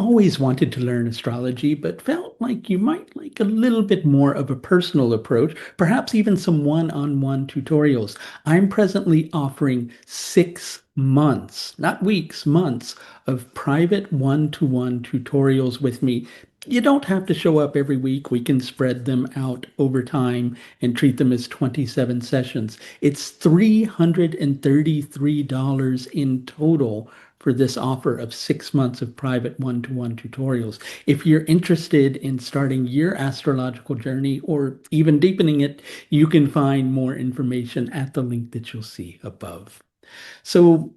always wanted to learn astrology, but felt like you might like a little bit more of a personal approach, perhaps even some one-on-one tutorials. I'm presently offering 6 months, not weeks, months of private one-to-one tutorials with me. You don't have to show up every week. We can spread them out over time and treat them as 27 sessions. It's $333 in total for this offer of 6 months of private one-to-one tutorials. If you're interested in starting your astrological journey or even deepening it, you can find more information at the link that you'll see above. So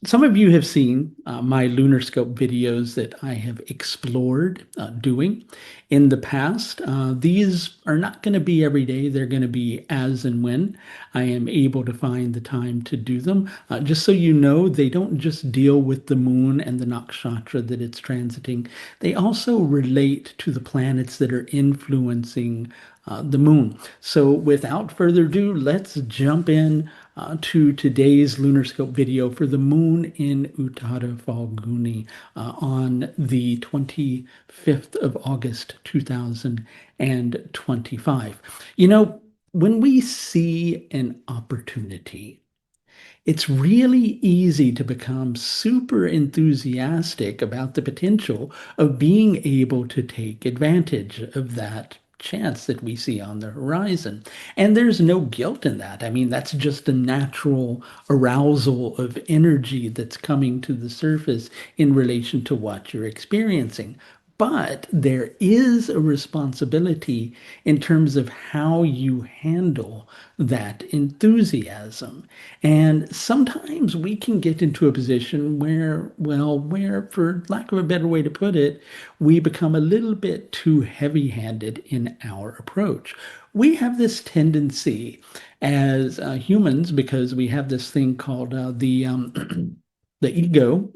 some of you have seen my lunar scope videos that I have explored doing in the past. These are not going to be every day. They're going to be as and when I am able to find the time to do them. Just so you know, they don't just deal with the moon and the nakshatra that it's transiting. They also relate to the planets that are influencing the moon. So without further ado, let's jump in to today's lunar scope video for the moon in Uttara Phalguni on the 25th of August, 2025. You know, when we see an opportunity, it's really easy to become super enthusiastic about the potential of being able to take advantage of that chance that we see on the horizon. And there's no guilt in that. I mean, that's just a natural arousal of energy that's coming to the surface in relation to what you're experiencing. But there is a responsibility in terms of how you handle that enthusiasm. And sometimes we can get into a position where, well, where, for lack of a better way to put it, we become a little bit too heavy-handed in our approach. We have this tendency as humans, because we have this thing called the ego,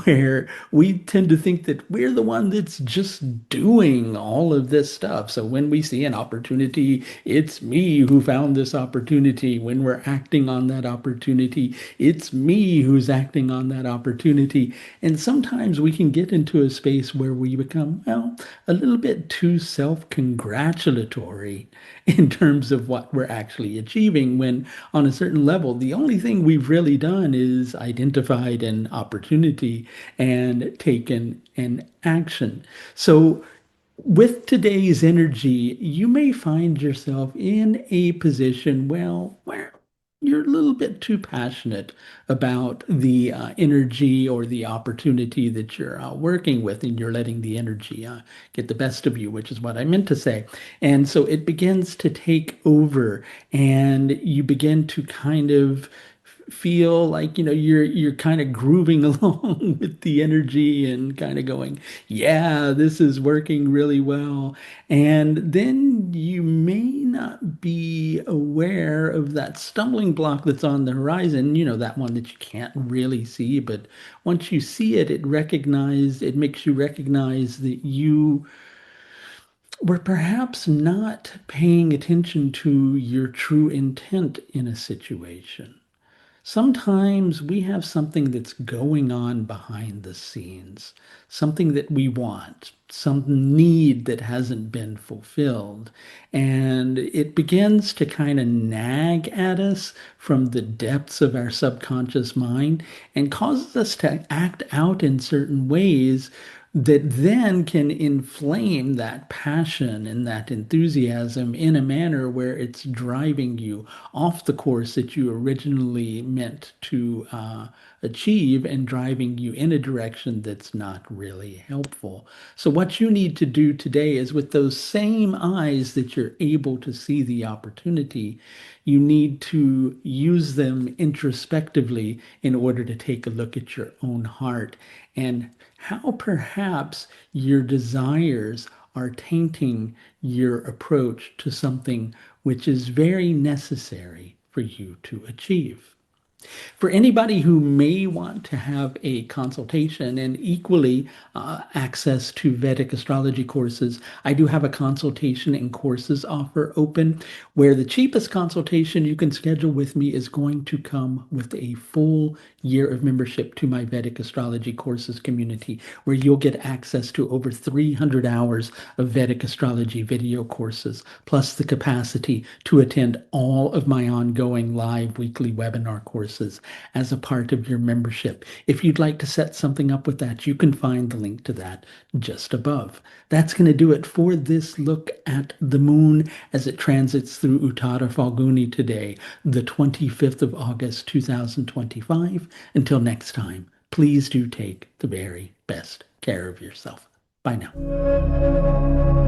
where we tend to think that we're the one that's just doing all of this stuff. So when we see an opportunity, it's me who found this opportunity. When we're acting on that opportunity, it's me who's acting on that opportunity. And sometimes we can get into a space where we become, well, a little bit too self-congratulatory in terms of what we're actually achieving, when on a certain level, the only thing we've really done is identified an opportunity and taken an action. So with today's energy, you may find yourself in a position, well, where you're a little bit too passionate about the energy or the opportunity that you're working with, and you're letting the energy get the best of you, which is what I meant to say. And so it begins to take over, and you begin to kind of feel like, you're kind of grooving along with the energy and kind of going, yeah, this is working really well. And then you may not be aware of that stumbling block that's on the horizon, that one that you can't really see, but once you see it, it makes you recognize that you were perhaps not paying attention to your true intent in a situation. Sometimes we have something that's going on behind the scenes, something that we want, some need that hasn't been fulfilled, and it begins to kind of nag at us from the depths of our subconscious mind and causes us to act out in certain ways that then can inflame that passion and that enthusiasm in a manner where it's driving you off the course that you originally meant to achieve, and driving you in a direction that's not really helpful. So what you need to do today is, with those same eyes that you're able to see the opportunity, you need to use them introspectively in order to take a look at your own heart and how perhaps your desires are tainting your approach to something which is very necessary for you to achieve. For anybody who may want to have a consultation and equally access to Vedic astrology courses, I do have a consultation and courses offer open, where the cheapest consultation you can schedule with me is going to come with a full year of membership to my Vedic astrology courses community, where you'll get access to over 300 hours of Vedic astrology video courses, plus the capacity to attend all of my ongoing live weekly webinar courses as a part of your membership. If you'd like to set something up with that, you can find the link to that just above. That's going to do it for this look at the moon as it transits through Uttara Phalguni today, the 25th of August, 2025. Until next time, please do take the very best care of yourself. Bye now.